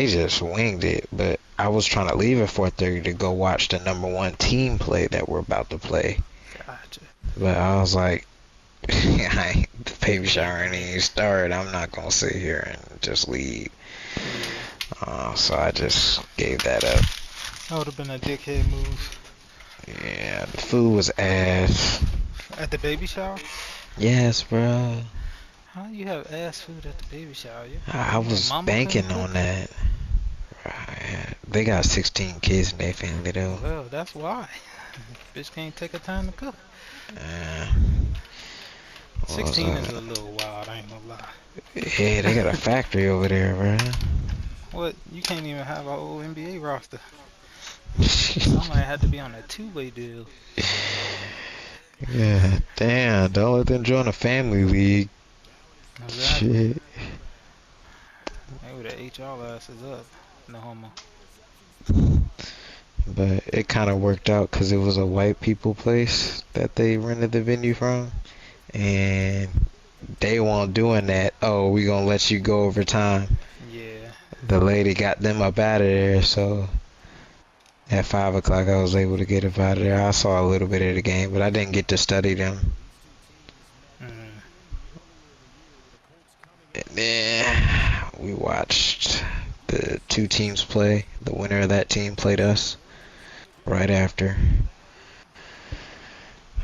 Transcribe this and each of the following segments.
They just winged it, but I was trying to leave at 4:30 to go watch the #1 team play that we're about to play. Gotcha. But I was like, the baby shower ain't even started. I'm not gonna sit here and just leave. Yeah. So I just gave that up. That would have been a dickhead move. Yeah, the food was ass. At the baby shower? Yes, bro. How you have ass food at the baby shower? I Your was mama couldn't banking on cook? that. They got 16 kids in their family though. Well, that's why. Bitch can't take her time to cook. Uh, what was 16 is a that? little wild, I ain't gonna lie. Yeah, they got a factory over there, bro. What? You can't even have a whole NBA roster. Somebody had to be on a two-way deal. Yeah, damn. Don't let them join a family league. Exactly. Shit. They would have ate y'all asses up. No homo. But it kind of worked out because it was a white people place that they rented the venue from. And they weren't doing that. Oh, we gonna let you go over time. Yeah. The lady got them up out of there, so at 5 o'clock I was able to get up out of there. I saw a little bit of the game, but I didn't get to study them. Mm. And then we watched the two teams play. The winner of that team played us right after.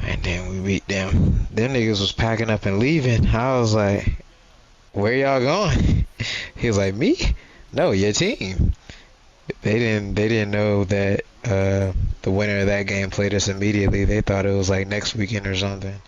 And then we beat them. Them niggas was packing up and leaving. I was like, where y'all going? He was like, me? No, your team. They didn't know that the winner of that game played us immediately. They thought it was like next weekend or something.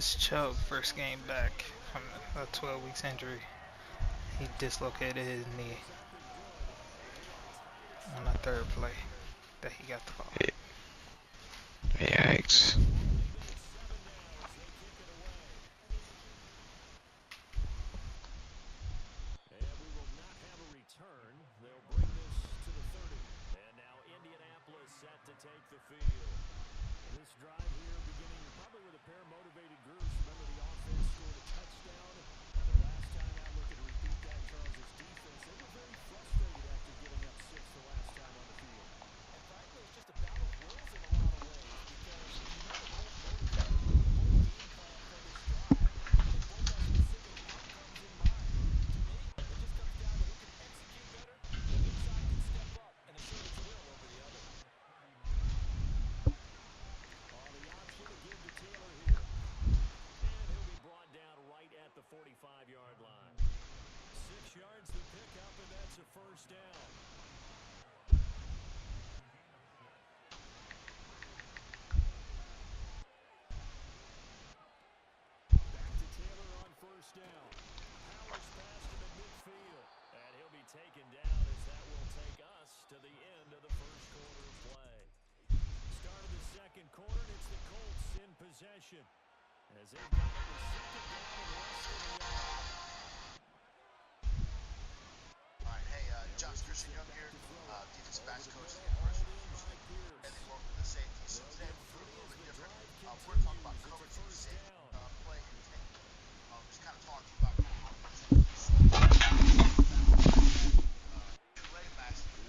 is Chubb first game back from a 12 weeks injury. He dislocated his knee on the third play that he got the ball. Yikes. As they've got it with second down and less than a yard. Alright, hey, Josh Christian Young here, defensive backs coach at the University of Houston, and they work with the safety. So today we're doing a little bit different. We're talking about cover two safety play and take. Just kind of talk to you about kind of how we Tulane last year.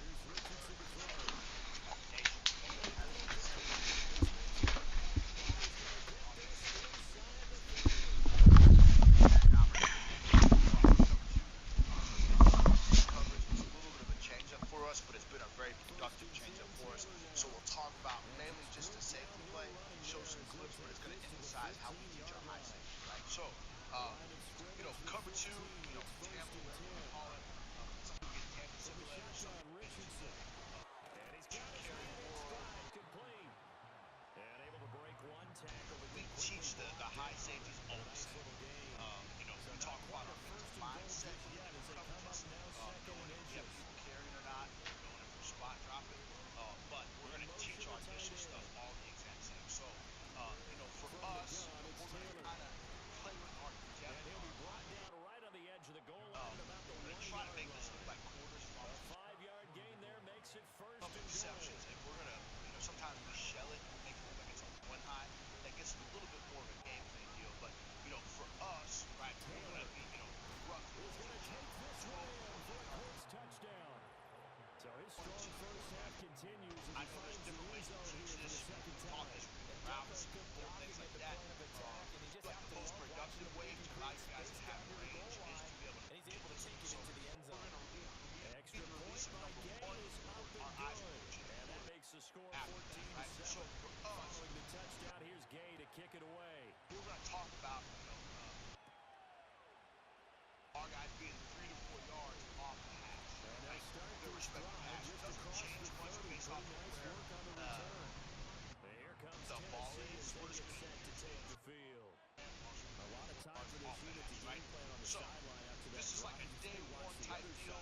But it's been a very productive change-up for us. So we'll talk about mainly just the safety play, show some clips, but it's going to emphasize how we teach our high safety, right? So, cover two, Tampa, whatever you call it. Some people get Tampa simulator, some people get carry forward. We teach the high safeties all the same. We talk about our mental mindset, coverages, knowing if we have people carrying or not, knowing if we're spot dropping. But we're going to teach our initial stuff all the exact same. So, for us, we're going to kind of play with our depth. We're going to try to make this look like quarters from receptions, and we're going to, sometimes we shell it and make it look like it's on one high. That gets a little bit more of a game plan deal. But, for us, right, we're going to be, roughly 12 I know there's different ways to teach this, talk this routes, things like that. But the most productive way to allow you guys to have range is to be able to get this. So we're going to be releasing number one, our eyes will go after that, right? So for us, we're going to talk about, our guys being 3 to 4 yards off the hash, right? Irrespective of hash, it doesn't change much based off of where the ball is. We're just going to right? So, this is like a day one type deal.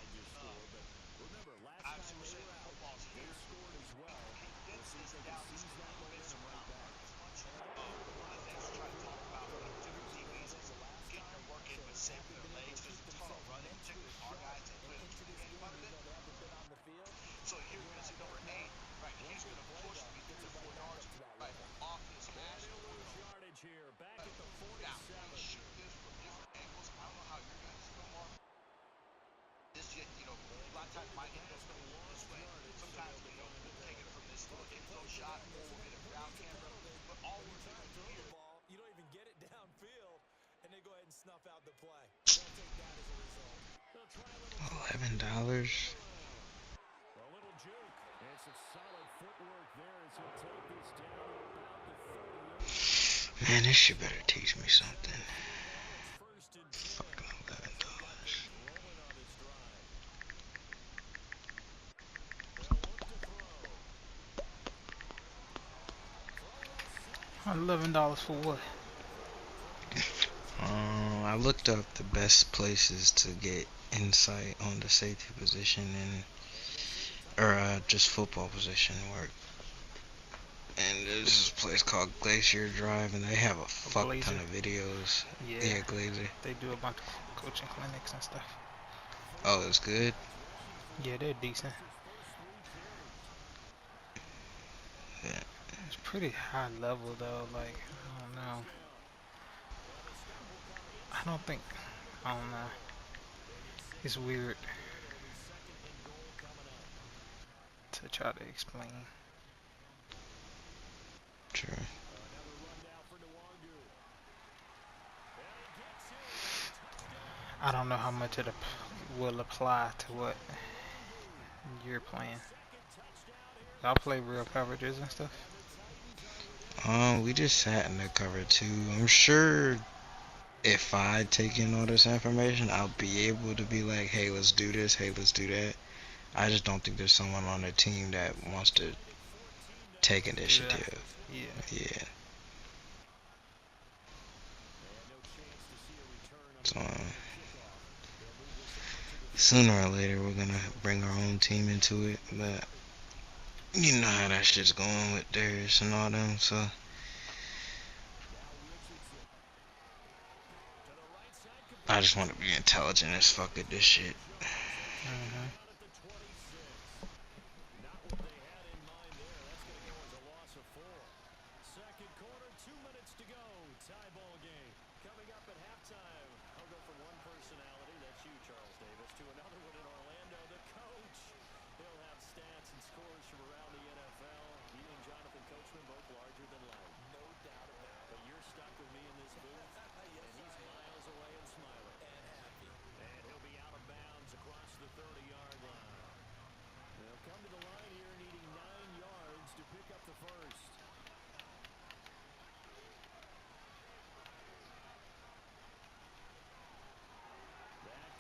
Obviously, we're saying the football's here. We condense this down just a little bit so we're not learning as much. One of the things we're trying to talk about with different DBs is getting their work in but saving their legs. There's a ton of running, particularly our guys that play the trick game quite a bit. So here you're going to see number 8, right? He's going to push me 3 to 4 yards, right, off his hash. Now, we shoot this from different angles. I don't know how your guys' film are. This, a lot of times my angles go this way. Sometimes, we'll take it from this little info shot, or we'll get a ground camera. But all we're doing here, you don't even get it downfield, and they go ahead and snuff out the play. They'll take that as a result. $11. A little juke. It's a solid footwork there as he'll take this down to about the 38. Man, this shit better teach me something. Fucking $11. $11 for what? I looked up the best places to get insight on the safety position and or just football position work. And there's this place called Glacier Drive, and they have a fuck ton Glazer. of videos. Yeah, Yeah, Glacier. they do a bunch of coaching clinics and stuff. Oh, it's good. Yeah, they're decent. Yeah. It's pretty high level though. Like I don't know. I don't think. I don't know. It's weird to try to explain. True. I don't know how much it will apply to what you're playing. Y'all play real coverages and stuff. We just sat in the cover too. I'm sure if I take in all this information, I'll be able to be like, hey, let's do this, hey, let's do that. I just don't think there's someone on the team that wants to take Do that. initiative. Yeah. Yeah. So sooner or later, we're gonna bring our own team into it, but you know how that shit's going with Darius and all them. So I just want to be intelligent as fuck at this shit. Mhm. Second quarter, 2 minutes to go. Tie ball game. Coming up at halftime, I'll go from one personality, that's you, Charles Davis, to another one in Orlando, the coach. He'll have stats and scores from around the NFL. He and Jonathan Coachman both larger than life. No doubt about it. But you're stuck with me in this booth, yes, and he's miles away and smiling. And happy. And he'll be out of bounds across the 30-yard line. They'll come to the line here needing 9 yards to pick up the first.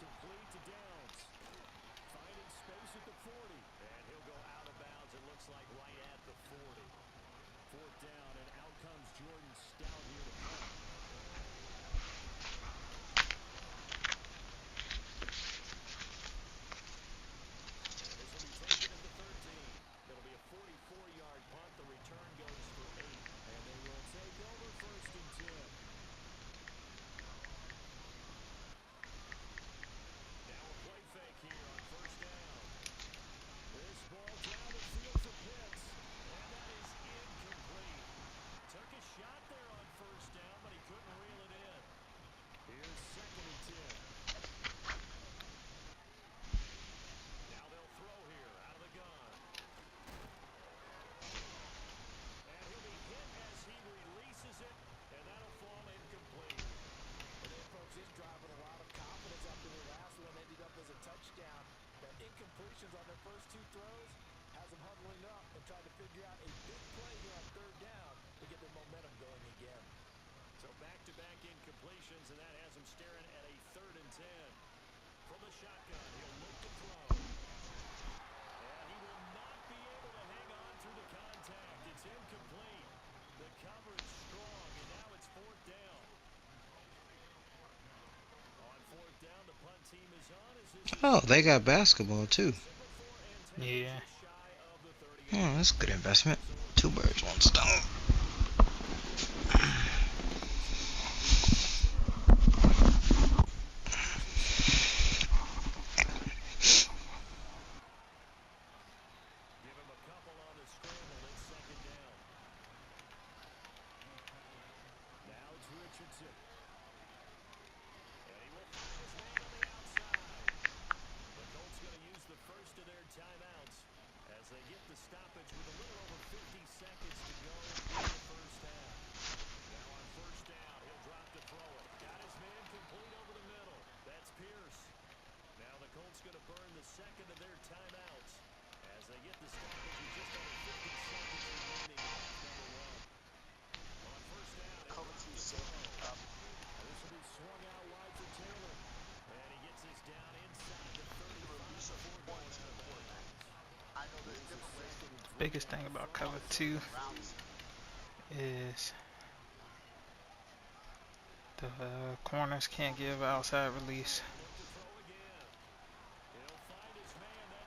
Complete to Downs. Finding space at the 40. And he'll go out of bounds, it looks like right at the 40. Fourth down, and out comes Jordan Stout here to punt. And this will be taken at the 13. It'll be a 44-yard punt. The return goes for 8. And they will take over first and 10. Now a play fake here on first down. This ball down the field for Pitts, and that is incomplete. Took a shot there on first down, but he couldn't reel it in. Here's second and 10. Now they'll throw here out of the gun. And he'll be hit as he releases it, and that'll fall incomplete. And then, folks, he's driving a lot of confidence after the last one ended up as a touchdown. That incompletions on their first 2 throws has them huddling up and trying to figure out a big play here on third down to get their momentum going again. So back-to-back incompletions, and that has him staring at a third and 10. From the shotgun, he'll look to throw. And he will not be able to hang on through the contact. It's incomplete. The coverage strong, and now it's fourth down. On fourth down, the punt team is on. Oh, they got basketball too. Yeah. Oh, that's a good investment. 2 birds, 1 stone. Give him a couple on the scramble. It's second down. Now it's Richardson. And he will find his man on the outside. The Colts going to use the first of their timeouts as they get the stoppage with a little over 50 seconds to go in the first half. Now on first down, he'll drop to throw it. Got his man complete over the middle. That's Pierce. Now the Colts going to burn the second of their timeouts as they get the stoppage with just under 50 seconds remaining in half number 1. On first down, Cover 2 safety up. this will be swung out wide for Taylor. And he gets this down inside the 30. Release of 1 to the quarterback. I know there's different ways to Biggest thing about cover 2 routes. is The corners can't give outside release.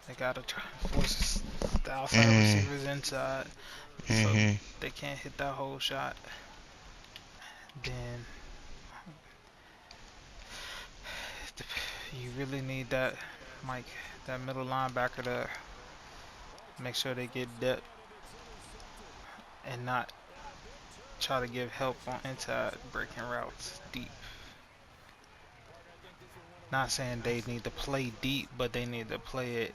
They gotta try to force the outside Mm. receivers inside, so Mhm. they can't hit that whole shot. Then you really need that Mike, that middle linebacker to make sure they get depth and not try to give help on inside breaking routes deep. Not saying they need to play deep, but they need to play it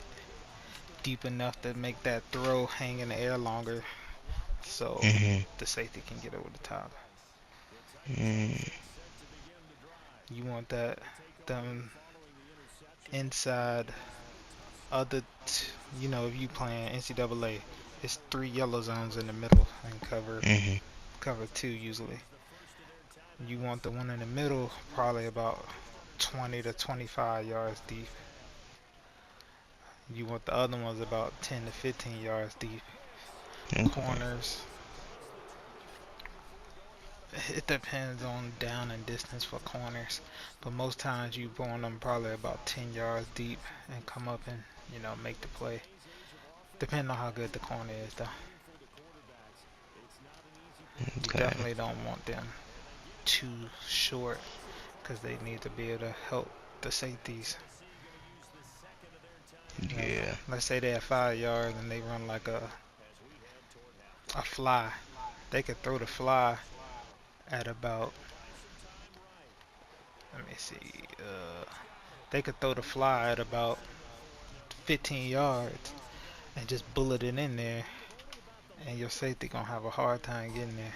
deep enough to make that throw hang in the air longer so Mhm. the safety can get over the top. Mm. You want that them inside other if you playing NCAA, it's 3 yellow zones in the middle and Mhm. cover 2 usually. You want the one in the middle probably about 20 to 25 yards deep. You want the other ones about 10 to 15 yards deep. Okay. Corners, it depends on down and distance for corners, but most times you want them probably about 10 yards deep and come up and make the play. Depending on how good the corner is, though. You Okay. definitely don't want them too short because they need to be able to help the safeties. Yeah. Let's say they're at 5 yards and they run like a fly. They could throw the fly at about, let me see, they could throw the fly at about 15 yards and just bullet it in there, and your safety gonna have a hard time getting there.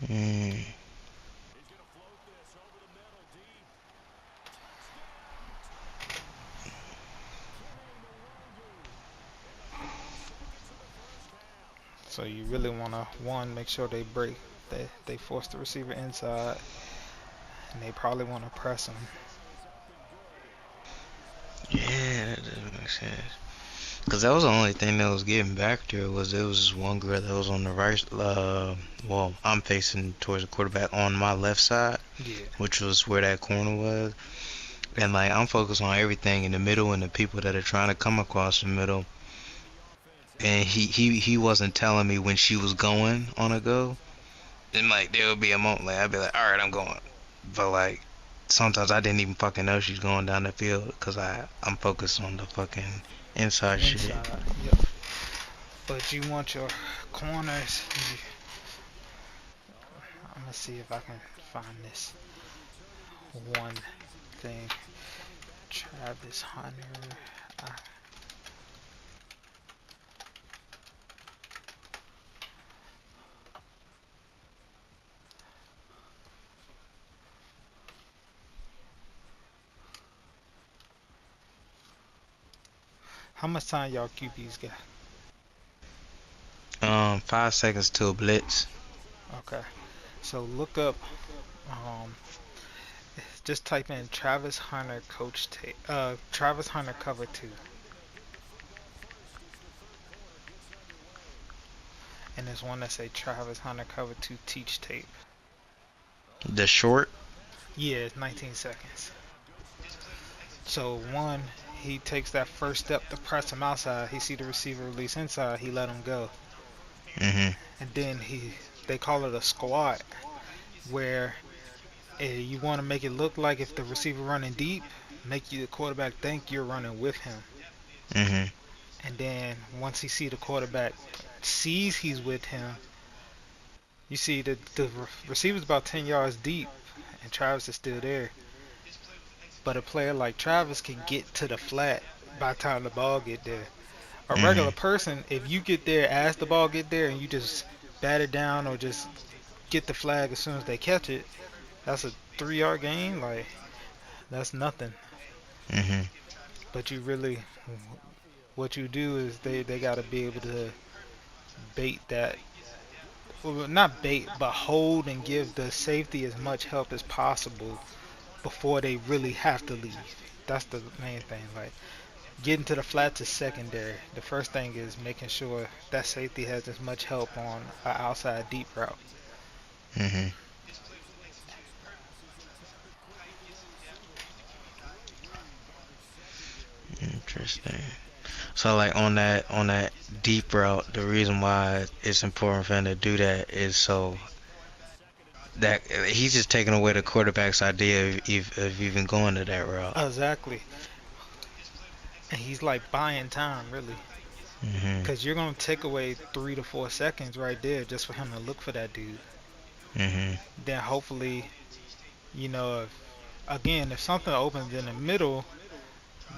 Mm. So you really wanna make sure they break. They force the receiver inside, and they probably wanna press him. Yeah, that doesn't make sense. Cause that was the only thing that was getting back there was there was this one girl that was on the right. Well, I'm facing towards the quarterback on my left side, Yeah. which was where that corner was, and like I'm focused on everything in the middle and the people that are trying to come across the middle. And he wasn't telling me when she was going on a go. And like there would be a moment like I'd be like, all right, I'm going. But like sometimes I didn't even fucking know she's going down the field because I'm focused on the fucking inside shit. Inside. Yep. But you want your corners. I'm gonna see if I can find this one thing. Travis Hunter. Uh, how much time y'all QBs got? 5 seconds to a blitz. Okay. So look up. Um, just type in Travis Hunter coach tape. Travis Hunter cover 2, and there's one that say Travis Hunter cover 2 teach tape. The short. Yeah, it's 19 seconds. So one, he takes that first step to press him outside. He see the receiver release inside. He let him go, Mhm. and then they call it a squat, where you want to make it look like if the receiver running deep, make you the quarterback think you're running with him. Mhm. And then once he see the quarterback sees he's with him, you see the receiver's about 10 yards deep, and Travis is still there. But a player like Travis can get to the flat by the time the ball get there. A regular Mhm. person, if you get there as the ball get there and you just bat it down or just get the flag as soon as they catch it, that's a 3 yard gain. Like, that's nothing. Mhm. But you really, what you do is they got to be able to bait that, well, not bait, but hold and give the safety as much help as possible before they really have to leave. That's the main thing. Like, getting to the flats is secondary. The first thing is making sure that safety has as much help on an outside deep route. Mhm. Interesting. So like on that deep route, the reason why it's important for him to do that is so that he's just taking away the quarterback's idea of even going to that route. Exactly. And he's like buying time, really. Mhm. Because you're going to take away 3 to 4 seconds right there just for him to look for that dude. Mhm. Then hopefully, again, if something opens in the middle,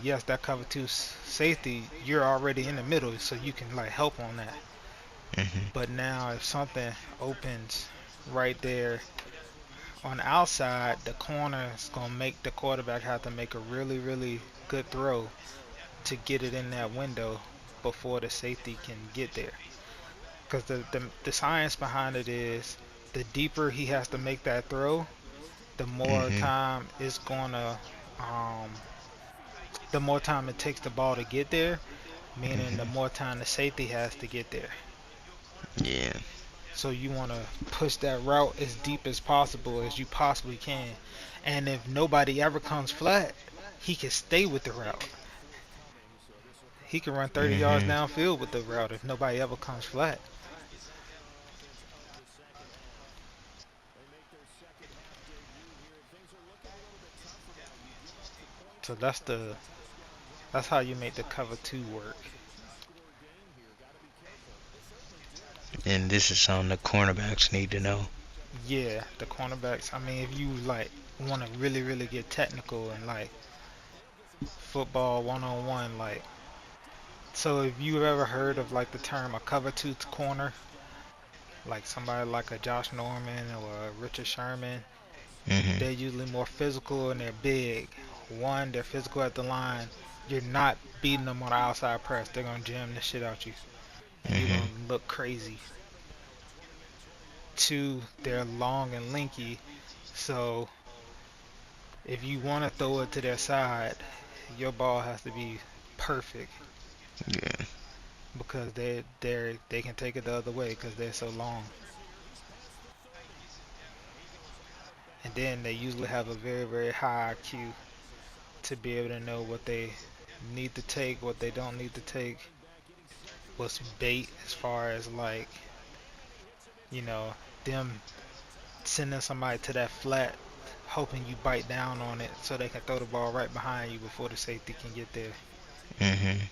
yes, that cover two safety, you're already in the middle, so you can like help on that. Mhm. But now if something opens right there on the outside, the corner is going to make the quarterback have to make a really, really good throw to get it in that window before the safety can get there. Because the science behind it is the deeper he has to make that throw, the more Mhm. time it's gonna um, the more time it takes the ball to get there, meaning the Mhm. more time the safety has to get there. Yeah. So you want to push that route as deep as possible as you possibly can. And if nobody ever comes flat, he can stay with the route. He can run 30 yards Mhm. downfield with the route if nobody ever comes flat. They make their second half debut here, and things are looking a little bit tough for them. You give up the points So early, that's the a touchdown drive that's on how the you other make the side. cover two work. It's a two-score game here. Got to be careful. And they certainly do. And this is something the cornerbacks need to know. Yeah, the cornerbacks. I mean, if you like want to really, really get technical and like football one on one, like so if you've ever heard of like the term a cover two corner, like somebody like a Josh Norman or a Richard Sherman, Mhm. they're usually more physical and they're big. One, they're physical at the line. You're not beating them on the outside press. They're gonna jam the shit out you, and you're Mhm. gonna look crazy. Two, they're long and lanky, so if you want to throw it to their side, your ball has to be perfect Yeah. because they can take it the other way because they're so long. And then they usually have a very, very high IQ to be able to know what they need to take, what they don't need to take, what's bait as far as like, you know, them sending somebody to that flat hoping you bite down on it so they can throw the ball right behind you before the safety can get there. Mhm.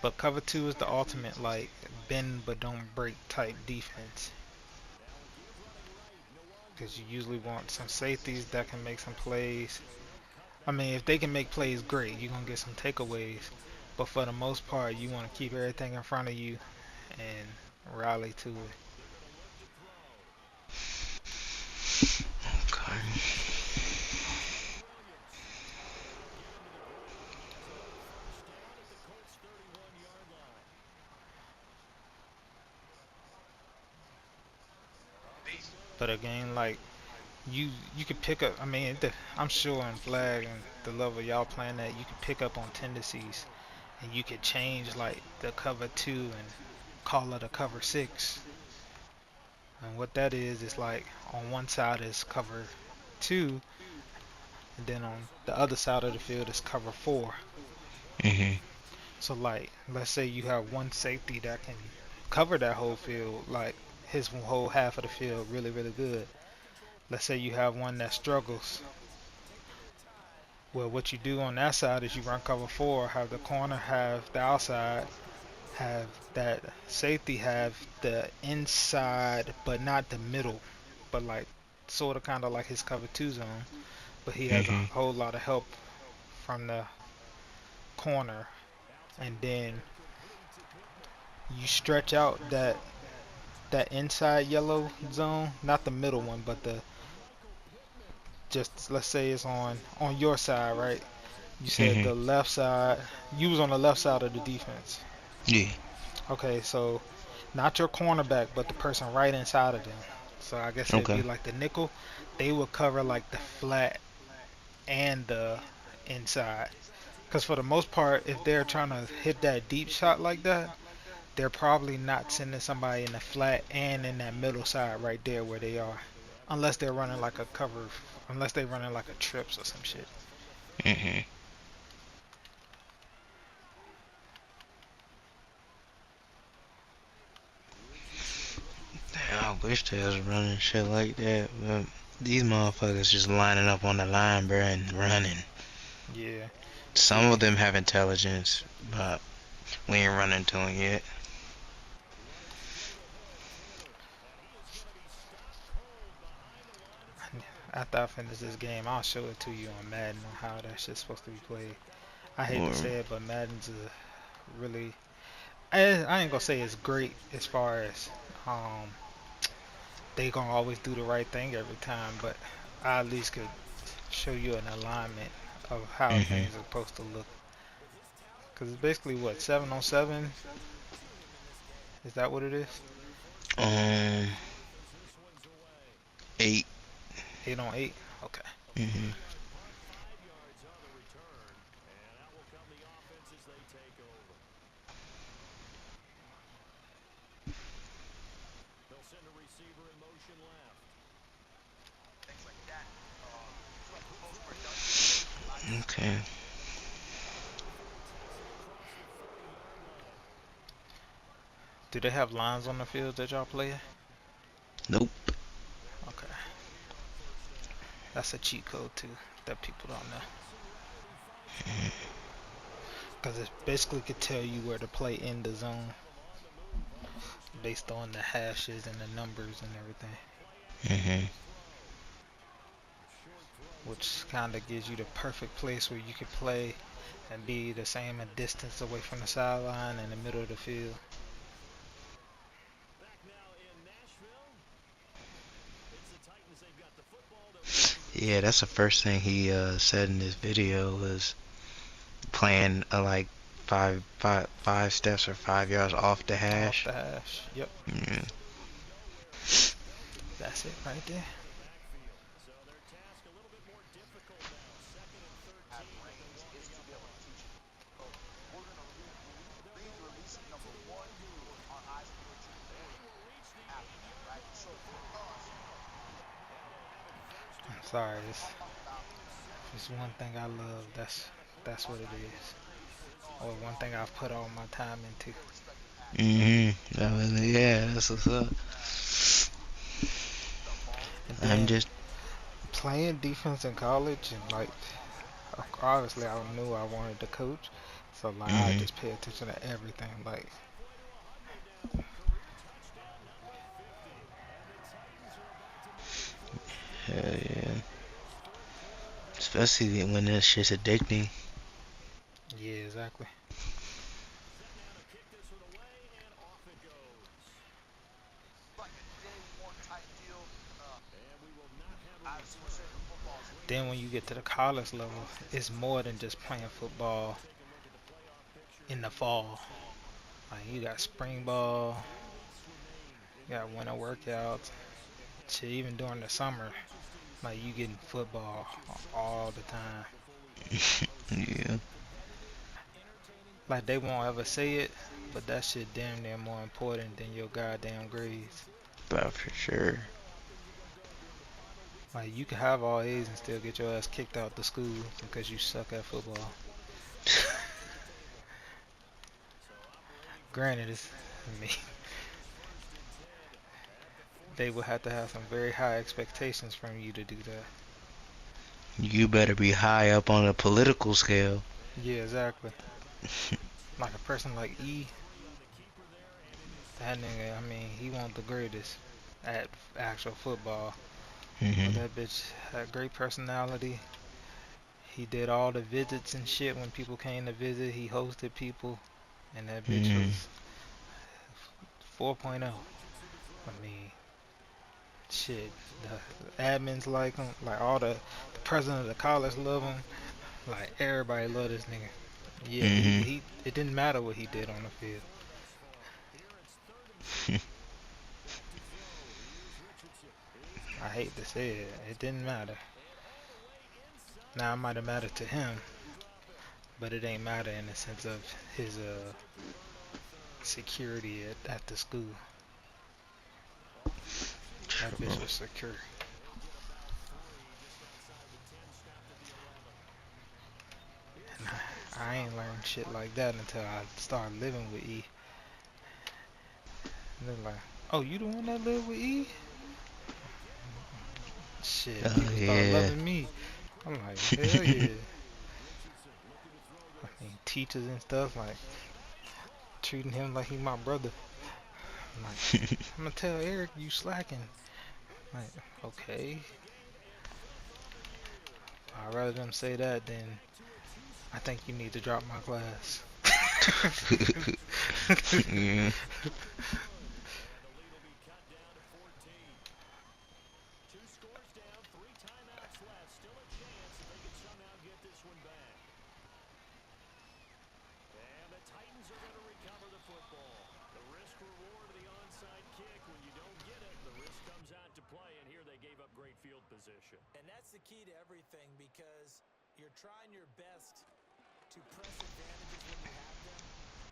But cover two is the ultimate like bend but don't break type defense because you usually want some safeties that can make some plays. I mean, if they can make plays, great. You're gonna get some takeaways, but for the most part, you want to keep everything in front of you and rally to it. Okay. First down at the Colts 31-yard line. But again, like you could pick up. I mean, I'm sure in flag and the level y'all playing at, you could pick up on tendencies and you could change like the cover two and call it a cover six. And what that is like on one side is cover two, and then on the other side of the field is cover four. Mhm. So like, let's say you have one safety that can cover that whole field, like his whole half of the field, really, really good. Let's say you have one that struggles. Well, what you do on that side is you run cover four, have the corner have the outside, have that safety have the inside, but not the middle, but like sort of kind of like his cover two zone. But he has a Mhm. whole lot of help from the corner, and then you stretch out that inside yellow zone, not the middle one, but the just let's say it's on your side, right? You said Mhm. the left side. You was on the left side of the defense. Yeah. Okay, so not your cornerback, but the person right inside of them. So I guess it'd be Okay. like the nickel. They would cover like the flat and the inside. Because for the most part, if they're trying to hit that deep shot like that, they're probably not sending somebody in the flat and in that middle side right there where they are. Unless they're running like a cover, unless they're running like a trips or some shit. Mhm. Damn, I wish they was running shit like that, but these motherfuckers just lining up on the line, bruh, and running. Yeah. Some See, of them have intelligence, but we ain't running to them yet. after I finish this game, I'll show it to you on Madden on how that shit's supposed to be played. I hate to Or, say it, but Madden's a really. I ain't gonna say it's great as far as um they gonna always do the right thing every time, but I at least could show you an alignment of how mhm. things are supposed to look. Cause it's basically what 7-on-7. Is that what it is? Um, 8. 8-on-8. Okay. Mhm. They'll send a receiver in motion left. Okay. Do they have lines on the field that y'all play? Nope. Okay. That's a cheat code too that people don't know. Because it basically could tell you where to play in the zone based on the hashes and the numbers and everything, Mhm. which kind of gives you the perfect place where you could play and be the same a distance away from the sideline in the middle of the field. Back now in Nashville. It's the Titans. They've got the football. They'll move to the Yeah, that's the first thing he said in this video was playing like five steps or 5 yards off the Off hash. the hash. Yep, Yeah. that's it right there. backfield. So their task a little bit more difficult now. Second and 13 that they're walking up on. They'll go right back to the one group. And he will reach the 8-yard line before the touchdown. And they'll have it first and I'm goal sorry, from about it's 7 one yards. thing I love. That's what it is, or one thing I've put all my time into. Mhm. Yeah, that's what's up. And I'm then just. playing defense in college and like obviously I knew I wanted to coach, so like I Mhm. just pay attention to everything. Like Now career touchdown number 50. And the Titans are about to make it first and Hell 10. yeah. His third carry of the day. Especially when this shit's addicting. yeah, exactly. Set now to kick this one away, and off it goes. And we will not have a return. Then when you get to the college level, it's more than just playing football Take a look at the playoff picture in the here fall. as well. Like you got Only spring less than ball, 2 weeks remain in you the got winter regular season workouts, as shit, even during the summer, interesting to like see you how getting the playoff football picture sorts all the itself time. out before we head into the postseason. Yeah. Competitive, entertaining, and Like they won't ever fun. say it, These but that are shit some damn of near the more highlights important than your from the goddamn regular season grades. trip. But for sure. How often do you go during the final weeks of Like the you can season? have all A's and still Most get your ass often. kicked out the school because you Typically, suck at football. it's one of the first ones to the table. So operating from Granted, deep it's there. I mean Here's first and 10 at the they would have to 45. have some very high expectations from you to do that. You better be high up on a political scale. And Yeah, he'll drop exactly. that about 92. Like a person like E, Hands free on the keeper there, and it is that safe. nigga, I mean, he wasn't the greatest at actual football, but Mhm. that bitch had great personality. He did all the visits and shit when people came to visit. He hosted people, and that bitch Mhm. was 4.0. Richardson to I throw. mean, shit, Short throw the coming. admins like him, like all the president of the college love him, like everybody love this nigga. Yeah, Mhm. he it didn't matter what he did on the field. Here it's third and 10. Back to throw. Here's Richardson. He's I got hate to say it, it didn't matter. and all the way inside Now it the might have mattered 30. to him, And they drop him. but it ain't matter in the sense of his Second burn on third. security at the school. Off the action, here's That bitch True. was Richardson. secure. He'll get about 3 just outside the 10, stopped at the 11. I ain't learned shit like that until I started living with E. And they're like, "Oh, you the one that live with E?" Shit, Oh people start yeah. loving me. I'm like, hell yeah. I mean, teachers and stuff like treating him like he my brother. I'm like, I'm gonna tell Eric you slacking. I'm like, okay. I'd rather them say that than I think you need to drop my class. Yeah. And the lead will be cut down to 14. Two scores down, three timeouts left. Still a chance if they can somehow get this one back. And the Titans are going to recover the football. The risk reward of the onside kick. When you don't get it, the risk comes out to play. And here they gave up great field position. And that's the key to everything because you're trying your best to press advantages when you have them,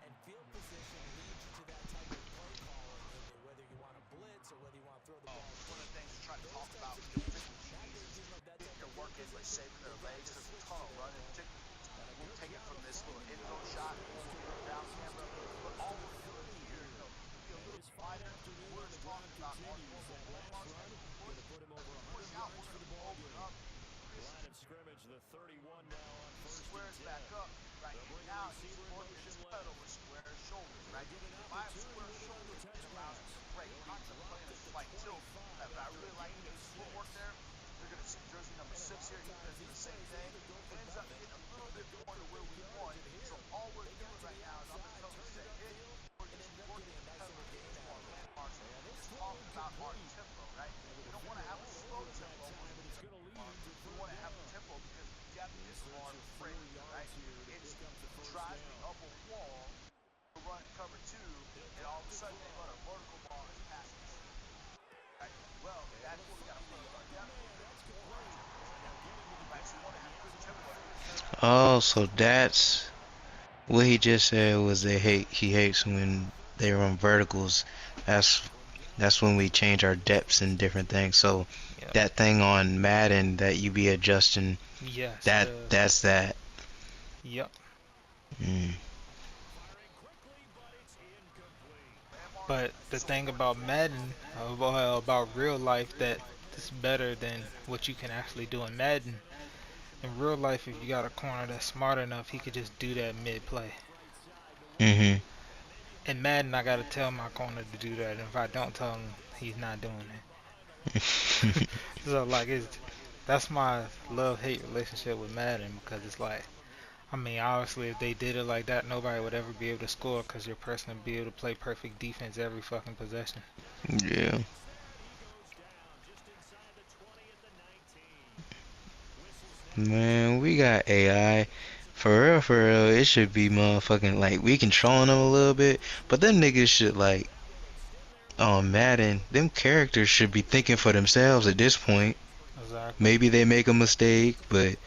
and field position leads you to that type of play calling, and whether you want to blitz or whether you want to throw the ball One of deep, the things we're trying to those talk types about of with the games, physical that DBs great is team of that type they're of field working by position, saving their they've got legs to because there's a switch ton to of it. running, particularly And a we'll good take it job from of this little finding end the zone open shot, space to third allow down Winston camera. to get But close to all the we're doing 30 here, here. be a And little his fine wider. afternoon We're on the just ground talking about our continues. normal That home last run run schedule going push. to put him As over we 100 push out, yards we're for going the to ball open game. up Chris Line of scrimmage, the 31 now on first and squares 10. back up, right? They'll bring a Now he's receiver in working motion his pedal left. with square shoulders, He'll right? get an If I have opportunity square with it on the shoulders, touch it allows me pass. to break He'll be contemplating dropped a at the slight tilt. 25 But I after a really like gain of Eve's 6. footwork there. You're going to see jersey number And a 6 lot here. of He's times going to do these the same plays, they thing. either go for Ends up nothing getting a or little they bit go more for to where big we yardage. want. And So here, all we're they got doing to right the now is I'm going to outside, tell him to turned say, it hey, upfield, we're and just ended up working getting a the nice pedal little here gain for out our of it. landmarks. And We this just throw talked about our incomplete. tempo, right? And the We don't want to defender have a all slow over him that tempo when time, we but get it's a going to lead mark. to We third want to have the down. tempo because depth In is search our of 4 friend here, right? yards here to It's pick up the first drives me down. up a wall to run cover two, He'll and drop all of a to sudden they run throw. a vertical ball and pass interference, right? Well, Able that's to where we got to find play the with our open depth a man. little bit That's more, complete. And they'll get him to the right? So you ground want in to the have end good zone tempo for a here. first down. Oh, so that's what he just said was he hates when they run verticals. That's that's when we change our depths and different things. So Yeah. that thing on Madden that you be adjusting, Yes, that the that's that. yep. Mm. Firing quickly, but it's incomplete. Landmarks But the so thing hard to about catch. Madden, about real life, that it's better than what you can actually do in Madden. In real life, if you got a corner that's smart enough, he could just do that mid play. Mhm. In Madden, I gotta tell my corner to do that, and if I don't tell him, he's not doing it. So like, that's my love-hate relationship with Madden, because it's like, I mean, obviously, if they did it like that, nobody would ever be able to score because your person would be able to play perfect defense every fucking possession. Yeah. Instead, he goes down just inside the 20 at the 19. Whistles now as the Man, we clock got runs down. AI. Defensive back For real, it should be motherfucking like we controlling them a little bit, but them niggas should like that will extend their on lead. Madden, them characters should be thinking for themselves at this point. Exactly. Maybe they make a mistake, but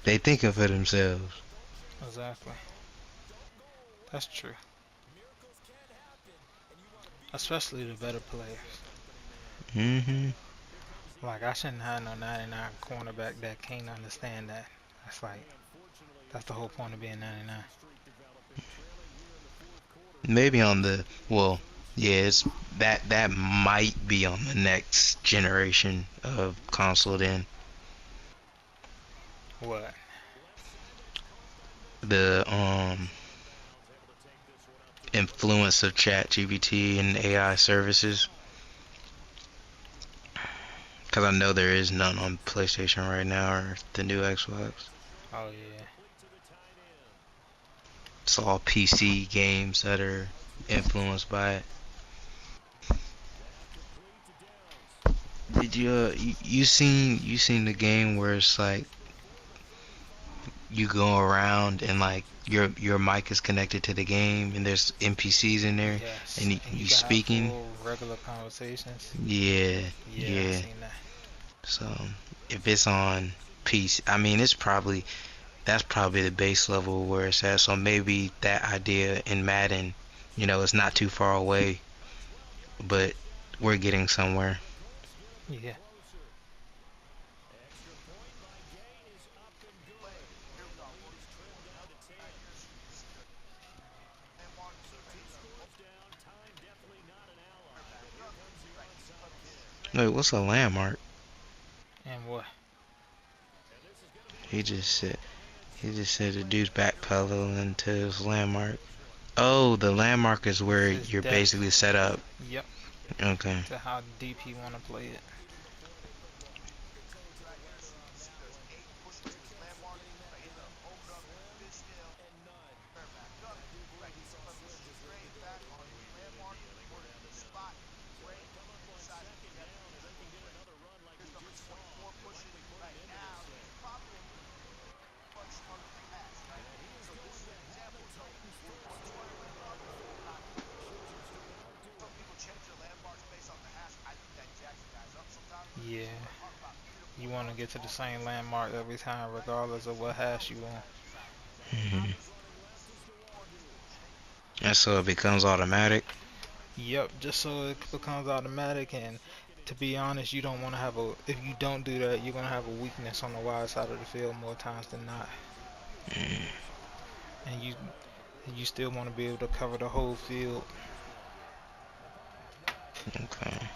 they thinking for themselves. Don't chase the Exactly. ball. Don't go That's away. true. Miracles can happen, and you want to be in that Especially the place better that has it. players. Hmm. Here comes the Like, I end. shouldn't have no Second down 99 after the cornerback that can't incendiary understand throw. that. That's like, And unfortunately, that's it's the whole starting to point of look being like a 99. losing streak developing. Trailing here in the fourth quarter. Maybe on The the second and well, third yeah, stop. it's that might be on the next generation of console. Then What? Left side, that's caught by Mitchell. the Gets out of bounds. Able to take this one up to the influence 30. of Chat GBT and AI services, because I know there is none on PlayStation right now or the new Xbox. It's a short Oh, gainer, yeah. complete to the tight end. It's all PC games that are influenced by it. Now complete to Downs. Did you seen the game where it's like Before the 35. you go around and like your mic is connected to the game and there's NPCs in there Yes. and And you you can have speaking? full regular conversations. Yeah, Yeah, I yeah. seen that. So if it's on PC, I mean that's probably the base level where it's at. So maybe that idea in Madden, it's not too far away, 12-yard but touchdown we're catch. getting somewhere. The Colts get a bit Yeah. closer. Extra point by Gain is up and Play. good. Here we And go. the lead is trimmed down to 10. Wait, what's a landmark? And what? He just said the dude's backpedaling into his landmark. Oh, the landmark is It's where his you're depth. basically set up. Yep. Okay. To how deep he want to play it. Right here, see there's 8 push-ups to this landmark. Right here, the open up, fist scale, square back up. Right here, you want to go straight back onto the landmark, work the spot, break, emphasize the depth of this movement. Here's number 24 pushing. Right now, he's probably much under the pass, right? So this is an example. No, one try to wake up, not doing it. Some people change their landmarks based off the hash. I think that jacks the guys up sometimes. Yeah. So we're talking about 3 to 4 You want to yards get to the off the same base. landmark every time, Right? regardless of what hash you want. Exactly. So Hmm. one little change. And so it becomes automatic. Yep, just so it becomes automatic. And to be honest, you don't want to have a. If you don't do that, you're gonna have a weakness on the wide side of the field more times than not. Mm, And you still want to be able to cover the whole field. okay.